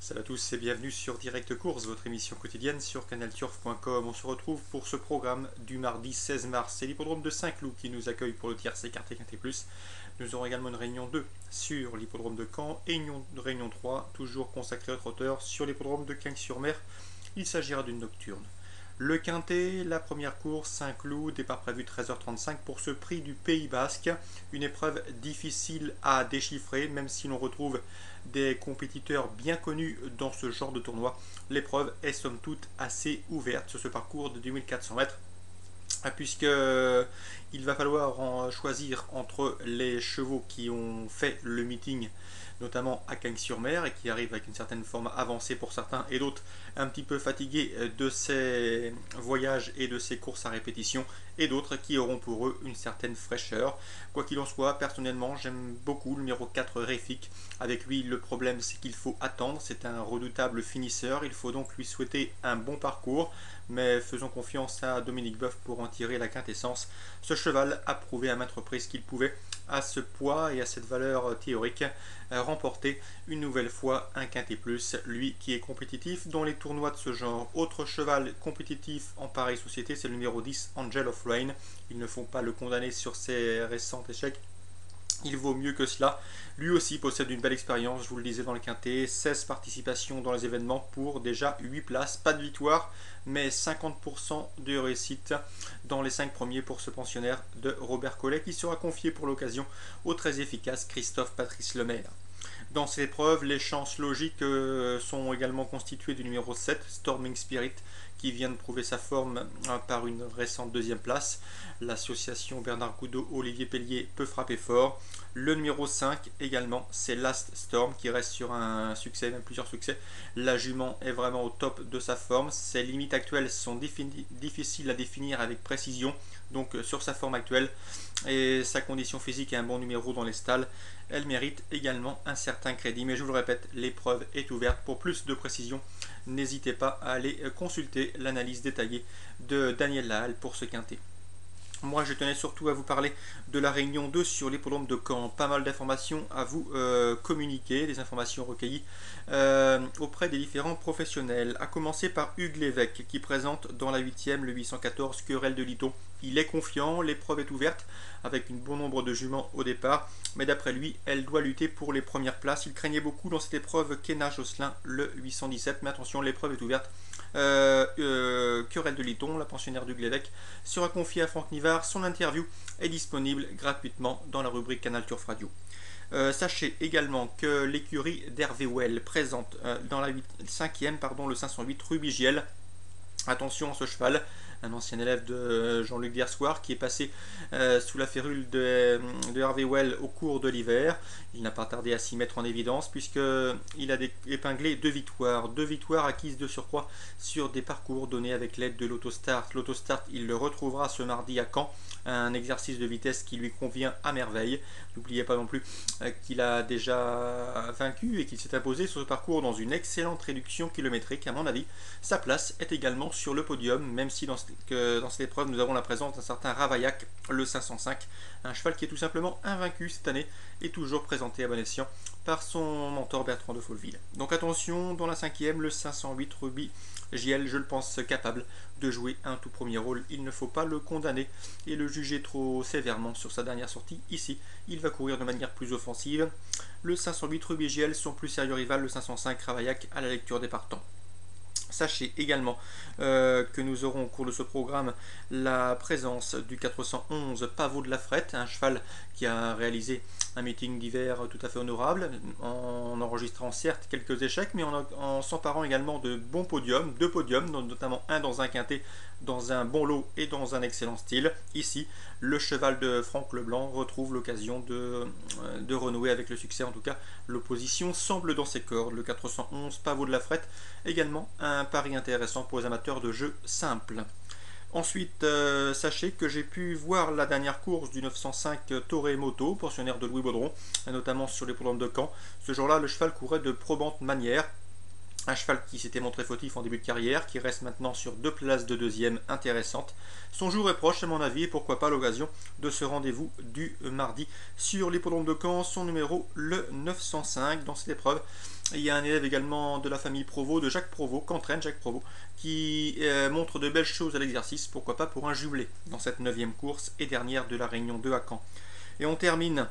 Salut à tous et bienvenue sur Direct Course, votre émission quotidienne sur canalturf.com. On se retrouve pour ce programme du mardi 16 mars. C'est l'hippodrome de Saint-Cloud qui nous accueille pour le tiercé quarté quinté plus. Nous aurons également une réunion 2 sur l'hippodrome de Caen et une réunion 3 toujours consacrée aux trotteurs sur l'hippodrome de Cagnes-sur-Mer. Il s'agira d'une nocturne. Le quintet, la première course, Saint-Cloud, départ prévu 13h35 pour ce prix du Pays Basque. Une épreuve difficile à déchiffrer, même si l'on retrouve des compétiteurs bien connus dans ce genre de tournoi. L'épreuve est somme toute assez ouverte sur ce parcours de 2400 mètres, puisque il va falloir choisir entre les chevaux qui ont fait le meeting notamment à Cagnes-sur-Mer et qui arrivent avec une certaine forme avancée pour certains et d'autres un petit peu fatigués de ces voyages et de ces courses à répétition, et d'autres qui auront pour eux une certaine fraîcheur. Quoi qu'il en soit, personnellement j'aime beaucoup le numéro 4 Réfic. Avec lui le problème c'est qu'il faut attendre, c'est un redoutable finisseur, il faut donc lui souhaiter un bon parcours, mais faisons confiance à Dominique Boeuf pour en tirer la quintessence. Ce cheval a prouvé à maintes reprises qu'il pouvait, à ce poids et à cette valeur théorique, remporter une nouvelle fois un quintet plus, lui qui est compétitif dans les tournois de ce genre. Autre cheval compétitif en pareille société, c'est le numéro 10 Angel of Rain. Il ne faut pas le condamner sur ses récents échecs, il vaut mieux que cela. Lui aussi possède une belle expérience, je vous le disais, dans le quintet. 16 participations dans les événements pour déjà 8 places. Pas de victoire, mais 50% de réussite dans les 5 premiers pour ce pensionnaire de Robert Collet, qui sera confié pour l'occasion au très efficace Christophe Patrice Lemaire. Dans cette épreuve, les chances logiques sont également constituées du numéro 7, Storming Spirit, qui vient de prouver sa forme par une récente deuxième place. L'association Bernard Goudot, Olivier Pellier peut frapper fort. Le numéro 5 également, c'est Last Storm, qui reste sur un succès, même plusieurs succès. La jument est vraiment au top de sa forme. Ses limites actuelles sont difficiles à définir avec précision. Donc sur sa forme actuelle et sa condition physique et un bon numéro dans les stalles, elle mérite également un certain crédit. Mais je vous le répète, l'épreuve est ouverte. Pour plus de précision, n'hésitez pas à aller consulter l'analyse détaillée de Daniel Lahalle pour ce quintet. Moi, je tenais surtout à vous parler de la réunion 2 sur l'hippodrome de Caen. Pas mal d'informations à vous communiquer, des informations recueillies auprès des différents professionnels. À commencer par Hugues Lévesque, qui présente dans la 8e le 814 Querelle de Liton. Il est confiant, l'épreuve est ouverte, avec un bon nombre de juments au départ, mais d'après lui, elle doit lutter pour les premières places. Il craignait beaucoup dans cette épreuve Kenna Josselin, le 817, mais attention, l'épreuve est ouverte. Querelle de Liton, la pensionnaire d'Hugues Lévesque, sera confiée à Franck Nivard. Son interview est disponible gratuitement dans la rubrique Canal Turf Radio. Sachez également que l'écurie d'Hervé Well présente dans la 5e le 508 Rubigiel. Attention à ce cheval, un ancien élève de Jean-Luc Dersoir qui est passé sous la férule de Hervé Well au cours de l'hiver. Il n'a pas tardé à s'y mettre en évidence puisqu'il a épinglé 2 victoires acquises de surcroît sur des parcours donnés avec l'aide de l'Autostart. L'Autostart, il le retrouvera ce mardi à Caen, un exercice de vitesse qui lui convient à merveille. N'oubliez pas non plus qu'il a déjà vaincu et qu'il s'est imposé sur ce parcours dans une excellente réduction kilométrique. À mon avis, sa place est également sur le podium, même si dans cette épreuve nous avons la présence d'un certain Ravaillac, le 505, un cheval qui est tout simplement invaincu cette année et toujours présenté à bon escient par son mentor Bertrand de Folleville. Donc attention, dans la 5e, le 508 Ruby JL, je le pense capable de jouer un tout premier rôle. Il ne faut pas le condamner et le juger trop sévèrement sur sa dernière sortie. Ici, il va courir de manière plus offensive. Le 508 Ruby JL, son plus sérieux rival, le 505 Ravaillac, à la lecture des partants. Sachez également que nous aurons au cours de ce programme la présence du 411 Pavot de la Frette, un cheval qui a réalisé un meeting d'hiver tout à fait honorable, en enregistrant certes quelques échecs, mais en s'emparant également de bons podiums, 2 podiums, notamment un dans un quintet, dans un bon lot et dans un excellent style. Ici, le cheval de Franck Leblanc retrouve l'occasion de renouer avec le succès. En tout cas, l'opposition semble dans ses cordes. Le 411 Pavot de la Frette, également un pari intéressant pour les amateurs de jeux simples. Ensuite, sachez que j'ai pu voir la dernière course du 905 Toré Moto, pensionnaire de Louis Baudron, notamment sur les programmes de Caen. Ce jour-là, le cheval courait de probante manière. Un cheval qui s'était montré fautif en début de carrière, qui reste maintenant sur 2 places de deuxième intéressantes. Son jour est proche à mon avis, et pourquoi pas l'occasion de ce rendez-vous du mardi sur l'hippodrome de Caen. Son numéro, le 905. Dans cette épreuve, Il y a un élève également de la famille Provost, de Jacques Provost, qu'entraîne Jacques Provost, qui montre de belles choses à l'exercice, pourquoi pas pour un jumelé, dans cette 9e course et dernière de la Réunion 2 à Caen. Et on termine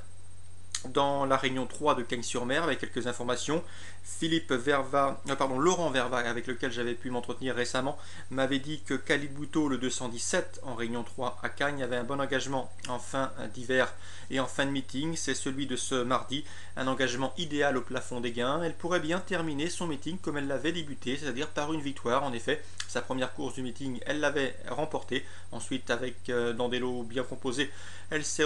dans la Réunion 3 de Cagnes-sur-Mer avec quelques informations. Laurent Verva, avec lequel j'avais pu m'entretenir récemment, m'avait dit que Khalid Bouteau, le 217 en Réunion 3 à Cagnes, avait un bon engagement en fin d'hiver et en fin de meeting. C'est celui de ce mardi, un engagement idéal au plafond des gains. Elle pourrait bien terminer son meeting comme elle l'avait débuté, c'est-à-dire par une victoire. En effet, sa première course du meeting, elle l'avait remportée. Ensuite, avec dans des lots bien composés, elle s'est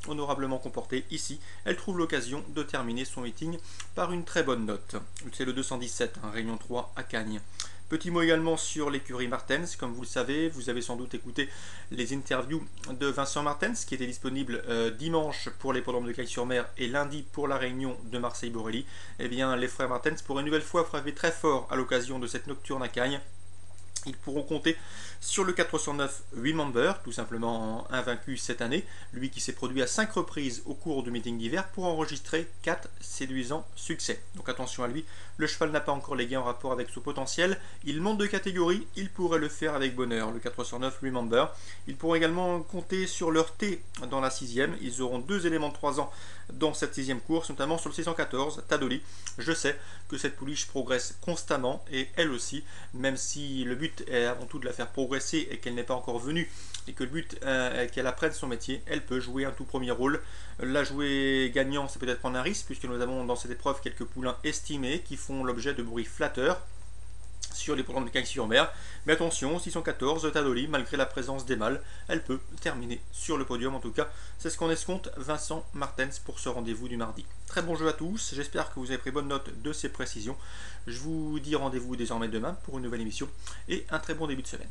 honorablement comportée ici. Elle trouve l'occasion de terminer son meeting par une très bonne note. C'est le 217, Réunion 3 à Cagnes. Petit mot également sur l'écurie Martens. Comme vous le savez, vous avez sans doute écouté les interviews de Vincent Martens qui étaient disponibles dimanche pour l'hippodrome de Cagnes-sur-Mer et lundi pour la Réunion de Marseille-Borelli. Eh bien, les frères Martens pourraient une nouvelle fois frapper très fort à l'occasion de cette nocturne à Cagnes. Ils pourront compter sur le 409 Remember, tout simplement invaincu cette année, lui qui s'est produit à 5 reprises au cours du meeting d'hiver pour enregistrer 4 séduisants succès. Donc attention à lui, le cheval n'a pas encore les gains en rapport avec son potentiel, il monte de catégorie, il pourrait le faire avec bonheur, le 409 Remember. Ils pourront également compter sur leur T dans la 6e, ils auront 2 éléments de 3 ans dans cette 6e course, notamment sur le 614, Tadoli. Je sais que cette pouliche progresse constamment et elle aussi, même si le but est avant tout de la faire progresser et qu'elle n'est pas encore venue et que le but est qu'elle apprenne son métier, elle peut jouer un tout premier rôle. La jouer gagnant, c'est peut-être prendre un risque puisque nous avons dans cette épreuve quelques poulains estimés qui font l'objet de bruits flatteurs sur les programmes de Cagnes-sur-Mer. Mais attention, 614, Tadoli, malgré la présence des mâles, elle peut terminer sur le podium. En tout cas, c'est ce qu'on escompte Vincent Martens pour ce rendez-vous du mardi. Très bon jeu à tous, j'espère que vous avez pris bonne note de ces précisions. Je vous dis rendez-vous désormais demain pour une nouvelle émission et un très bon début de semaine.